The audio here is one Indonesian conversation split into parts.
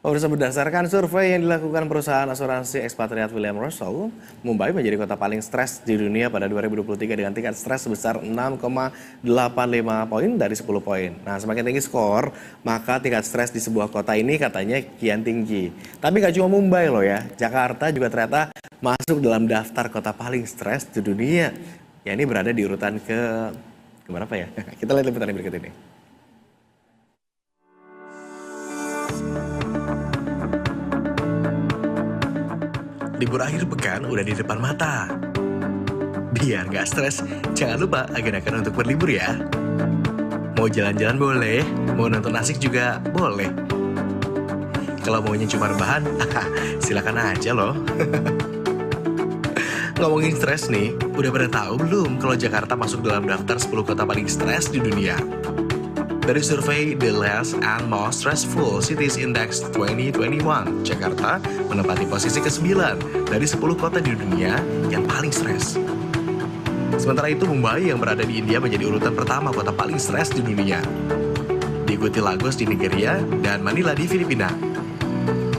Pemirsa, berdasarkan survei yang dilakukan perusahaan asuransi ekspatriat William Russell, Mumbai menjadi kota paling stres di dunia pada 2023 dengan tingkat stres sebesar 6,85 poin dari 10 poin. Nah, semakin tinggi skor, maka tingkat stres di sebuah kota ini katanya kian tinggi. Tapi gak cuma Mumbai loh ya, Jakarta juga ternyata masuk dalam daftar kota paling stres di dunia. Ya, ini berada di urutan ke berapa ya? Kita lihat liputan yang berikut ini. Libur akhir pekan udah di depan mata. Biar nggak stres, jangan lupa agendakan untuk berlibur ya. Mau jalan-jalan boleh, mau nonton asik juga boleh. Kalau maunya cuma rebahan, silakan aja loh. Ngomongin stres nih, udah pada tahu belum kalau Jakarta masuk dalam daftar 10 kota paling stres di dunia? Dari survei The Less and Most Stressful Cities Index 2021, Jakarta menempati posisi ke-9 dari 10 kota di dunia yang paling stres. Sementara itu, Mumbai yang berada di India menjadi urutan pertama kota paling stres di dunia. Diikuti Lagos di Nigeria dan Manila di Filipina.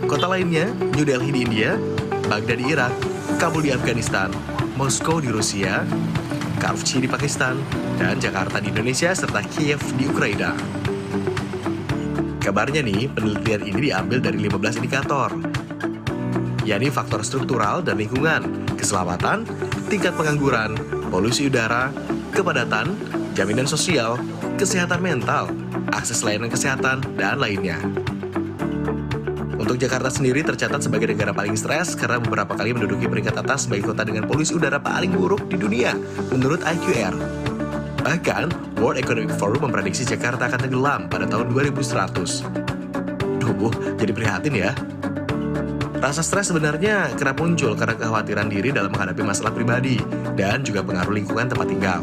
Kota lainnya, New Delhi di India, Baghdad di Irak, Kabul di Afghanistan, Moskow di Rusia, Karachi di Pakistan, dan Jakarta di Indonesia, serta Kiev di Ukraina. Kabarnya nih, penelitian ini diambil dari 15 indikator, yakni faktor struktural dan lingkungan, keselamatan, tingkat pengangguran, polusi udara, kepadatan, jaminan sosial, kesehatan mental, akses layanan kesehatan, dan lainnya. Untuk Jakarta sendiri tercatat sebagai negara paling stres karena beberapa kali menduduki peringkat atas sebagai kota dengan polusi udara paling buruk di dunia menurut IQR. Bahkan, World Economic Forum memprediksi Jakarta akan tenggelam pada tahun 2100. Duh, jadi prihatin ya. Rasa stres sebenarnya kerap muncul karena kekhawatiran diri dalam menghadapi masalah pribadi dan juga pengaruh lingkungan tempat tinggal.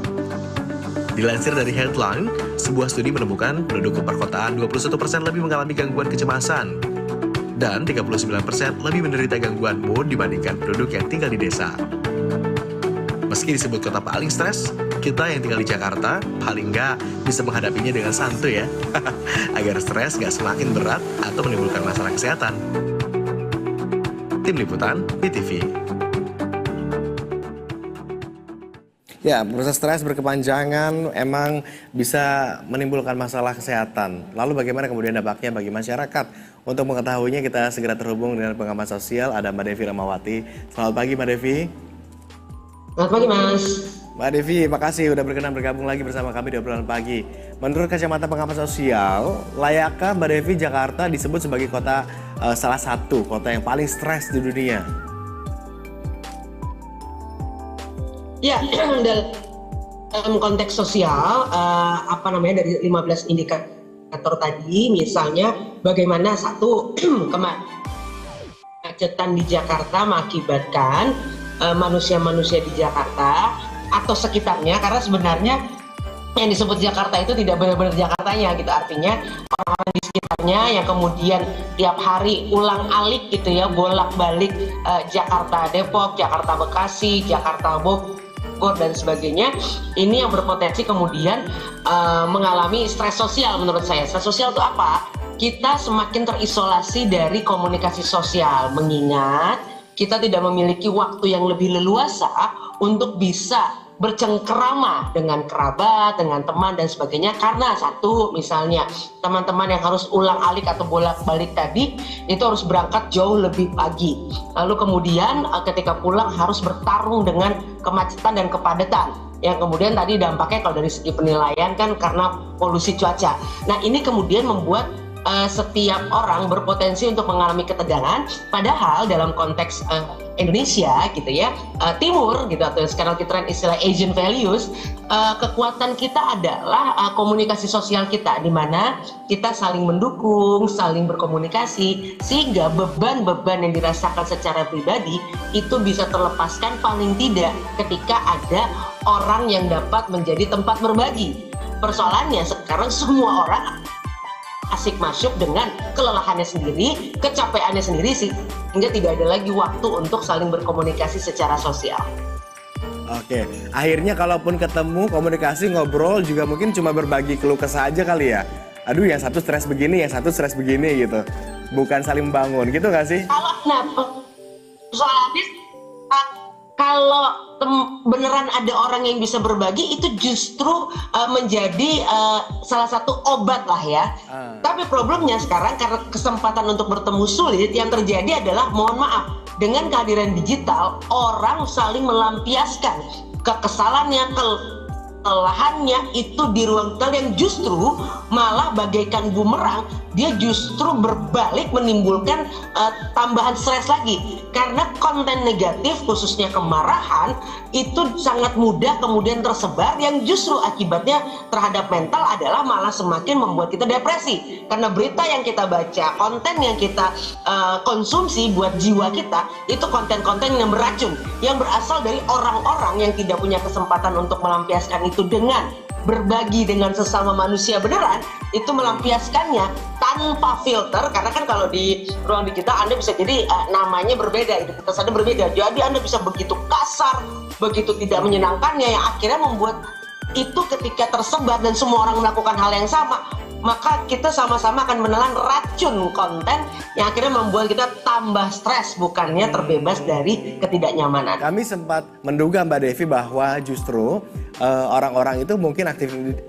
Dilansir dari Headline, sebuah studi menemukan penduduk perkotaan 21% lebih mengalami gangguan kecemasan dan 39% lebih menderita gangguan mood dibandingkan penduduk yang tinggal di desa. Meski disebut kota paling stres, kita yang tinggal di Jakarta paling nggak bisa menghadapinya dengan santuy ya, agar stres nggak semakin berat atau menimbulkan masalah kesehatan. Tim Liputan, BTV. Ya, proses stres berkepanjangan emang bisa menimbulkan masalah kesehatan. Lalu bagaimana kemudian dampaknya bagi masyarakat? Untuk mengetahuinya kita segera terhubung dengan pengamat sosial, ada Mbak Devi Ramawati. Selamat pagi Mbak Devi. Selamat pagi Mas. Mbak Devi, makasih udah berkenan bergabung lagi bersama kami di obrolan pagi. Menurut kacamata pengamat sosial, layakkah Mbak Devi Jakarta disebut sebagai kota salah satu kota yang paling stres di dunia? Ya, dalam konteks sosial, dari 15 indikator tadi, misalnya bagaimana satu kemacetan di Jakarta mengakibatkan manusia-manusia di Jakarta atau sekitarnya, karena sebenarnya yang disebut Jakarta itu tidak benar-benar Jakartanya gitu, artinya orang-orang di sekitarnya yang kemudian tiap hari ulang-alik gitu ya, bolak-balik Jakarta Depok, Jakarta Bekasi, Jakarta Bogor dan sebagainya, ini yang berpotensi kemudian mengalami stres sosial. Menurut saya stres sosial itu apa? Kita semakin terisolasi dari komunikasi sosial, mengingat kita tidak memiliki waktu yang lebih leluasa untuk bisa bercengkerama dengan kerabat, dengan teman dan sebagainya, karena satu, misalnya teman-teman yang harus ulang-alik atau bolak-balik tadi itu harus berangkat jauh lebih pagi, lalu kemudian ketika pulang harus bertarung dengan kemacetan dan kepadatan yang kemudian tadi dampaknya kalau dari segi penilaian kan karena polusi cuaca. Nah, ini kemudian membuat setiap orang berpotensi untuk mengalami ketegangan, padahal dalam konteks Indonesia gitu ya, timur gitu, atau sekarang kita istilah Asian values, kekuatan kita adalah komunikasi sosial kita, di mana kita saling mendukung, saling berkomunikasi, sehingga beban-beban yang dirasakan secara pribadi itu bisa terlepaskan paling tidak ketika ada orang yang dapat menjadi tempat berbagi. Persoalannya sekarang semua orang asik masuk dengan kelelahannya sendiri, kecapeannya sendiri, sehingga tidak ada lagi waktu untuk saling berkomunikasi secara sosial. Oke, akhirnya kalaupun ketemu komunikasi ngobrol juga mungkin cuma berbagi keluh kesah aja kali ya. Aduh, yang satu stres begini, yang satu stres begini gitu. bukan saling membangun, gitu nggak sih? Soalnya kalau beneran ada orang yang bisa berbagi, itu justru menjadi salah satu obat lah ya. Tapi problemnya sekarang karena kesempatan untuk bertemu sulit, yang terjadi adalah mohon maaf, dengan kehadiran digital orang saling melampiaskan kekesalannya, kelelahannya itu di ruang digital, yang justru malah bagaikan bumerang, dia justru berbalik menimbulkan tambahan stres lagi, karena konten negatif khususnya kemarahan itu sangat mudah kemudian tersebar, yang justru akibatnya terhadap mental adalah malah semakin membuat kita depresi, karena berita yang kita baca, konten yang kita konsumsi buat jiwa kita itu konten-konten yang beracun, yang berasal dari orang-orang yang tidak punya kesempatan untuk melampiaskan itu dengan berbagi dengan sesama manusia beneran, itu melampiaskannya tanpa filter, karena kan kalau di ruang digital Anda bisa jadi namanya berbeda, identitas Anda berbeda, jadi Anda bisa begitu kasar, begitu tidak menyenangkannya, yang akhirnya membuat itu ketika tersebar dan semua orang melakukan hal yang sama, maka kita sama-sama akan menelan racun konten yang akhirnya membuat kita tambah stres, bukannya terbebas dari ketidaknyamanan. Kami sempat menduga Mbak Devi bahwa justru orang-orang itu mungkin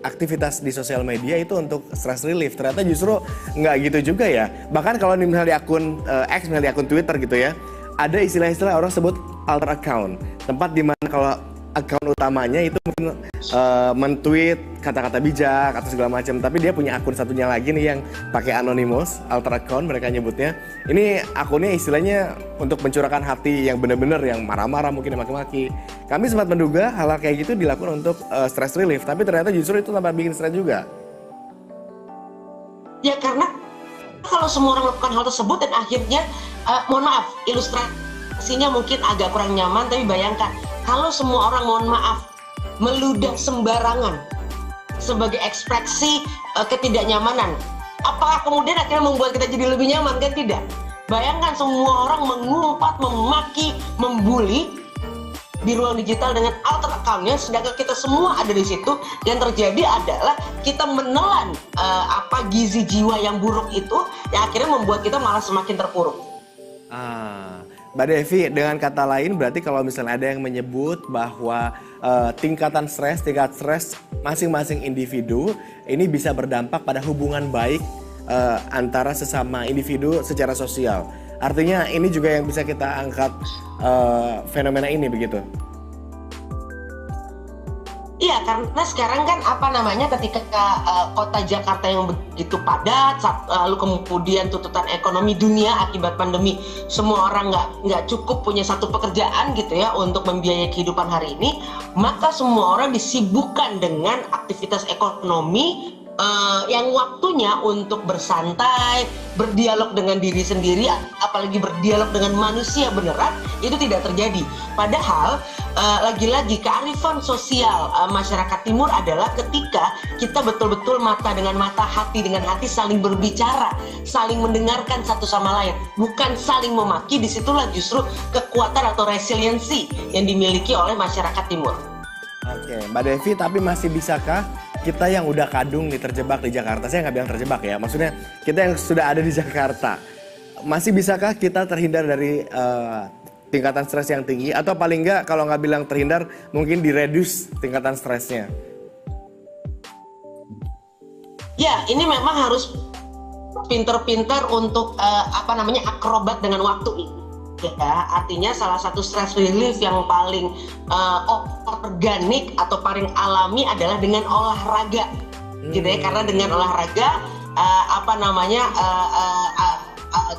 aktivitas di sosial media itu untuk stress relief. Ternyata justru nggak gitu juga ya. Bahkan kalau misalnya di akun X, misalnya di akun Twitter gitu ya, ada istilah-istilah orang sebut alter account. Tempat di mana kalau akun utamanya itu mungkin men-tweet kata-kata bijak atau segala macam, tapi dia punya akun satunya lagi nih yang pakai anonymous, alter account mereka nyebutnya. Ini akunnya istilahnya untuk mencurahkan hati yang benar-benar, yang marah-marah, mungkin yang maki-maki. Kami sempat menduga hal kayak gitu dilakukan untuk stress relief, tapi ternyata justru itu tambah bikin stres juga. Ya karena kalau semua orang melakukan hal tersebut dan akhirnya mohon maaf, ilustrasinya mungkin agak kurang nyaman, tapi bayangkan kalau semua orang mohon maaf meludah sembarangan sebagai ekspresi ketidaknyamanan, apakah kemudian akhirnya membuat kita jadi lebih nyaman? Kan tidak. Bayangkan semua orang mengumpat, memaki, membuli di ruang digital dengan alter account-nya, sedangkan kita semua ada di situ. Yang terjadi adalah kita menelan gizi jiwa yang buruk itu, yang akhirnya membuat kita malah semakin terpuruk. Mbak Devi, dengan kata lain berarti kalau misalnya ada yang menyebut bahwa tingkat stres masing-masing individu ini bisa berdampak pada hubungan baik antara sesama individu secara sosial. Artinya ini juga yang bisa kita angkat fenomena ini, begitu? Iya, karena sekarang kan ketika kota Jakarta yang begitu padat, lalu kemudian tuntutan ekonomi dunia akibat pandemi, semua orang nggak cukup punya satu pekerjaan gitu ya untuk membiayai kehidupan hari ini, maka semua orang disibukkan dengan aktivitas ekonomi yang waktunya untuk bersantai, berdialog dengan diri sendiri, apalagi berdialog dengan manusia beneran, itu tidak terjadi. Padahal lagi-lagi kearifan sosial masyarakat timur adalah ketika kita betul-betul mata dengan mata, hati dengan hati, saling berbicara, saling mendengarkan satu sama lain, bukan saling memaki. Disitulah justru kekuatan atau resiliensi yang dimiliki oleh masyarakat timur. Oke, Mbak Devi, tapi masih bisakah kita yang udah kadung nih terjebak di Jakarta, saya nggak bilang terjebak ya, maksudnya kita yang sudah ada di Jakarta, masih bisakah kita terhindar dari tingkatan stres yang tinggi, atau paling nggak kalau nggak bilang terhindar, mungkin direduce tingkatan stresnya? Ya, ini memang harus pinter-pinter untuk akrobat dengan waktu. Ya, artinya salah satu stress relief yang paling organik atau paling alami adalah dengan olahraga, gitu ya. Karena dengan olahraga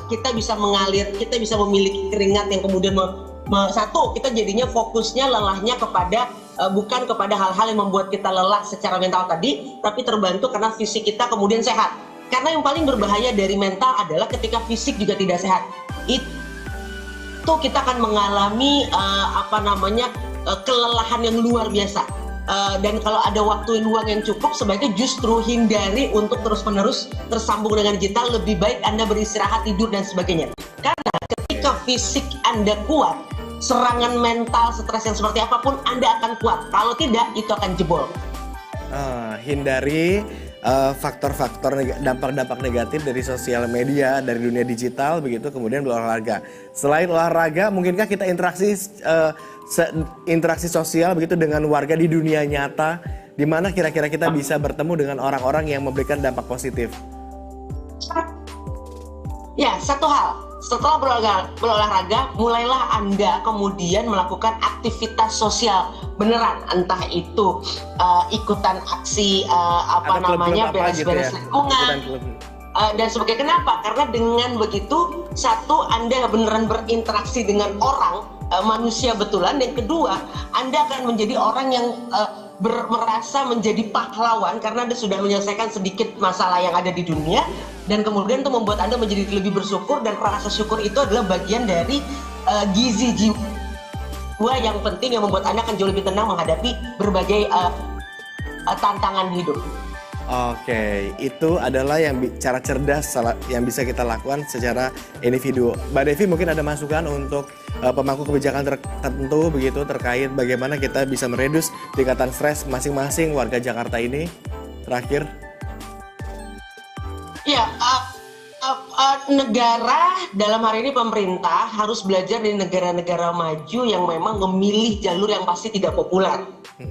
kita bisa mengalir, kita bisa memiliki keringat yang kemudian satu, kita jadinya fokusnya lelahnya kepada bukan kepada hal-hal yang membuat kita lelah secara mental tadi, tapi terbantu karena fisik kita kemudian sehat. Karena yang paling berbahaya dari mental adalah ketika fisik juga tidak sehat. Itu kita akan mengalami kelelahan yang luar biasa. Dan kalau ada waktu luang yang cukup, sebaiknya justru hindari untuk terus-menerus tersambung dengan digital. Lebih baik Anda beristirahat, tidur dan sebagainya. Karena ketika fisik Anda kuat, serangan mental, stres yang seperti apapun Anda akan kuat. Kalau tidak, itu akan jebol. Hindari faktor-faktor dampak-dampak negatif dari sosial media, dari dunia digital begitu, kemudian berolahraga. Selain olahraga, mungkinkah kita interaksi sosial begitu dengan warga di dunia nyata, di mana kira-kira kita bisa bertemu dengan orang-orang yang memberikan dampak positif? Ya, satu hal. Setelah berolahraga, mulailah Anda kemudian melakukan aktivitas sosial beneran, entah itu ikutan aksi beres-beres lingkungan dan sebagainya. Kenapa? Karena dengan begitu, satu, Anda beneran berinteraksi dengan orang, manusia betulan, dan kedua, Anda akan menjadi orang yang merasa menjadi pahlawan karena Anda sudah menyelesaikan sedikit masalah yang ada di dunia, dan kemudian itu membuat Anda menjadi lebih bersyukur, dan rasa syukur itu adalah bagian dari gizi jiwa yang penting yang membuat Anda akan jauh lebih tenang menghadapi berbagai tantangan hidup. Oke, itu adalah cara cerdas yang bisa kita lakukan secara individu. Mbak Devi, mungkin ada masukan untuk pemangku kebijakan tertentu begitu terkait bagaimana kita bisa meredus tingkatan stres masing-masing warga Jakarta ini? Terakhir. Ya, negara dalam hari ini pemerintah harus belajar dari negara-negara maju yang memang memilih jalur yang pasti tidak populer.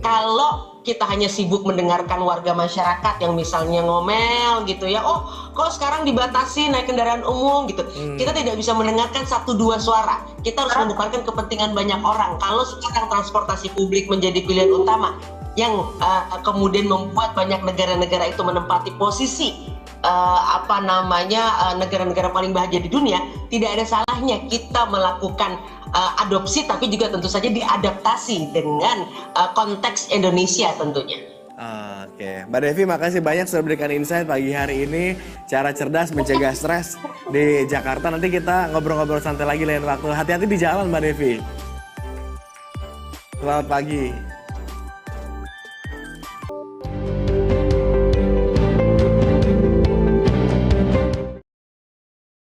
Kalau kita hanya sibuk mendengarkan warga masyarakat yang misalnya ngomel gitu ya, oh kok sekarang dibatasi naik kendaraan umum gitu, kita tidak bisa mendengarkan satu dua suara. Kita harus mendengarkan kepentingan banyak orang. Kalau sekarang transportasi publik menjadi pilihan utama yang kemudian membuat banyak negara-negara itu menempati posisi negara-negara paling bahagia di dunia, tidak ada salahnya kita melakukan adopsi, tapi juga tentu saja diadaptasi dengan konteks Indonesia tentunya. Oke, Mbak Devi, makasih banyak sudah berikan insight pagi hari ini, cara cerdas mencegah stres di Jakarta. Nanti kita ngobrol-ngobrol santai lagi lain waktu. Hati-hati di jalan, Mbak Devi. Selamat pagi.